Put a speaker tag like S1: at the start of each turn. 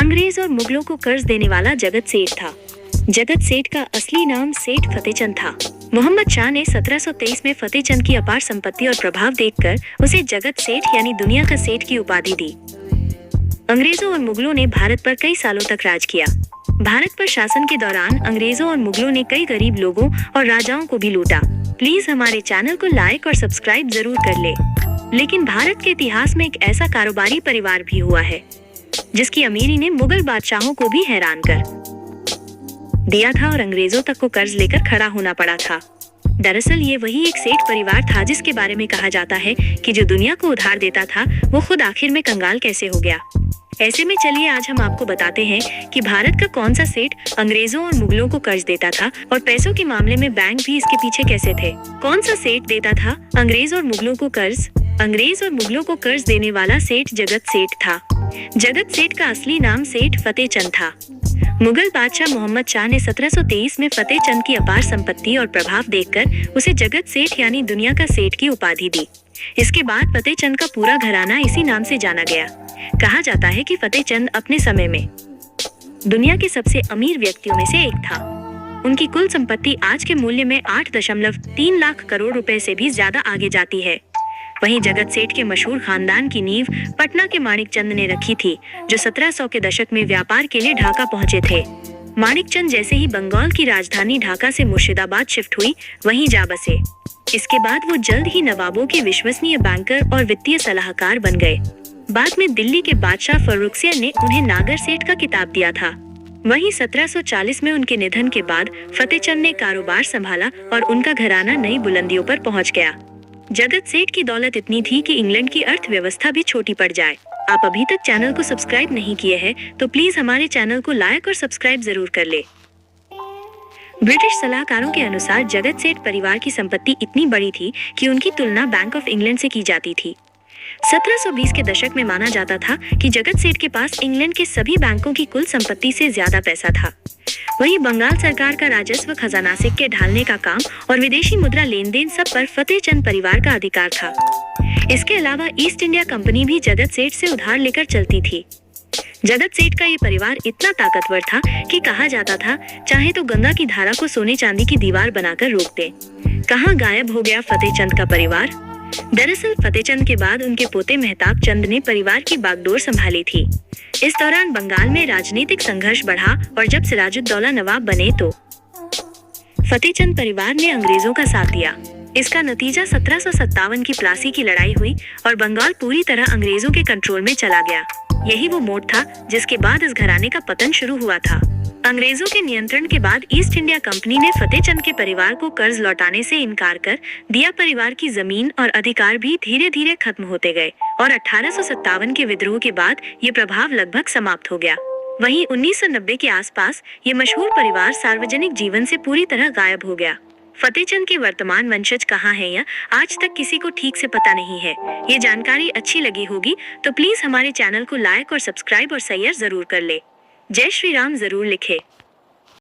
S1: अंग्रेज और मुगलों को कर्ज देने वाला जगत सेठ था। जगत सेठ का असली नाम सेठ फतेहचंद था। मोहम्मद शाह ने 1723 में फतेहचंद की अपार संपत्ति और प्रभाव देखकर उसे जगत सेठ यानी दुनिया का सेठ की उपाधि दी। अंग्रेजों और मुगलों ने भारत पर कई सालों तक राज किया। भारत पर शासन के दौरान अंग्रेजों और मुगलों ने कई गरीब लोगों और राजाओं को भी लूटा। प्लीज हमारे चैनल को लाइक और सब्सक्राइब जरूर कर ले। लेकिन भारत के इतिहास में एक ऐसा कारोबारी परिवार भी हुआ है जिसकी अमीरी ने मुगल बादशाहों को भी हैरान कर दिया था और अंग्रेजों तक को कर्ज लेकर खड़ा होना पड़ा था। दरअसल ये वही एक सेठ परिवार था जिसके बारे में कहा जाता है कि जो दुनिया को उधार देता था वो खुद आखिर में कंगाल कैसे हो गया। ऐसे में चलिए आज हम आपको बताते हैं कि भारत का कौन सा सेठ अंग्रेजों और मुगलों को कर्ज देता था और पैसों के मामले में बैंक भी इसके पीछे कैसे थे। कौन सा सेठ देता था अंग्रेज और मुगलों को कर्ज? अंग्रेज और मुगलों को कर्ज देने वाला सेठ जगत सेठ था। जगत सेठ का असली नाम सेठ फतेहचंद था। मुगल बादशाह मोहम्मद शाह ने 1723 में फतेहचंद की अपार संपत्ति और प्रभाव देखकर उसे जगत सेठ यानी दुनिया का सेठ की उपाधि दी। इसके बाद फतेहचंद का पूरा घराना इसी नाम से जाना गया। कहा जाता है कि फतेहचंद अपने समय में दुनिया के सबसे अमीर व्यक्तियों में से एक था। उनकी कुल संपत्ति आज के मूल्य में 8.3 लाख करोड़ रुपए से भी ज्यादा आगे जाती है। वहीं जगत सेठ के मशहूर खानदान की नींव पटना के माणिकचंद ने रखी थी, जो 1700 के दशक में व्यापार के लिए ढाका पहुंचे थे। माणिकचंद जैसे ही बंगाल की राजधानी ढाका से मुर्शिदाबाद शिफ्ट हुई, वहीं जा बसे। इसके बाद वो जल्द ही नवाबों के विश्वसनीय बैंकर और वित्तीय सलाहकार बन गए। बाद में दिल्ली के बादशाह फर्रुखसियर ने उन्हें नागर सेठ का खिताब दिया था। वहीं 1740 में उनके निधन के बाद फतेहचंद ने कारोबार संभाला और उनका घराना नई बुलंदियों पर पहुंच गया। जगत सेठ की दौलत इतनी थी कि इंग्लैंड की अर्थव्यवस्था भी छोटी पड़ जाए। आप अभी तक चैनल को सब्सक्राइब नहीं किए हैं तो प्लीज हमारे चैनल को लाइक और सब्सक्राइब जरूर कर ले। ब्रिटिश सलाहकारों के अनुसार जगत सेठ परिवार की संपत्ति इतनी बड़ी थी कि उनकी तुलना बैंक ऑफ इंग्लैंड से की जाती थी। 1720 के दशक में माना जाता था कि जगत सेठ के पास इंग्लैंड के सभी बैंकों की कुल संपत्ति से ज्यादा पैसा था। वहीं बंगाल सरकार का राजस्व, खजाना, सिक्के ढालने का काम और विदेशी मुद्रा लेन देन सब पर फतेहचंद परिवार का अधिकार था। इसके अलावा ईस्ट इंडिया कंपनी भी जगत सेठ से उधार लेकर चलती थी। जगत सेठ का ये परिवार इतना ताकतवर था कि कहा जाता था चाहे तो गंगा की धारा को सोने चांदी की दीवार बनाकर रोक दे। कहाँ गायब हो गया फतेहचंद का परिवार? दरअसल फतेहचंद के बाद उनके पोते मेहताब चंद ने परिवार की बागडोर संभाली थी। इस दौरान बंगाल में राजनीतिक संघर्ष बढ़ा और जब सिराजुद्दौला नवाब बने तो फतेहचंद परिवार ने अंग्रेजों का साथ दिया। इसका नतीजा 1757 की प्लासी की लड़ाई हुई और बंगाल पूरी तरह अंग्रेजों के कंट्रोल में चला गया। यही वो मोड़ था जिसके बाद इस घराने का पतन शुरू हुआ था। अंग्रेजों के नियंत्रण के बाद ईस्ट इंडिया कंपनी ने फतेहचंद के परिवार को कर्ज लौटाने से इनकार कर दिया। परिवार की जमीन और अधिकार भी धीरे धीरे खत्म होते गए और 1857 के विद्रोह के बाद ये प्रभाव लगभग समाप्त हो गया। वहीं 1990 के आसपास ये मशहूर परिवार सार्वजनिक जीवन से पूरी तरह गायब हो गया। फतेहचंद के वर्तमान वंशज कहाँ हैं या आज तक किसी को ठीक से पता नहीं है। ये जानकारी अच्छी लगी होगी तो प्लीज हमारे चैनल को लाइक और सब्सक्राइब और शेयर जरूर कर ले। जय श्री राम जरूर लिखे।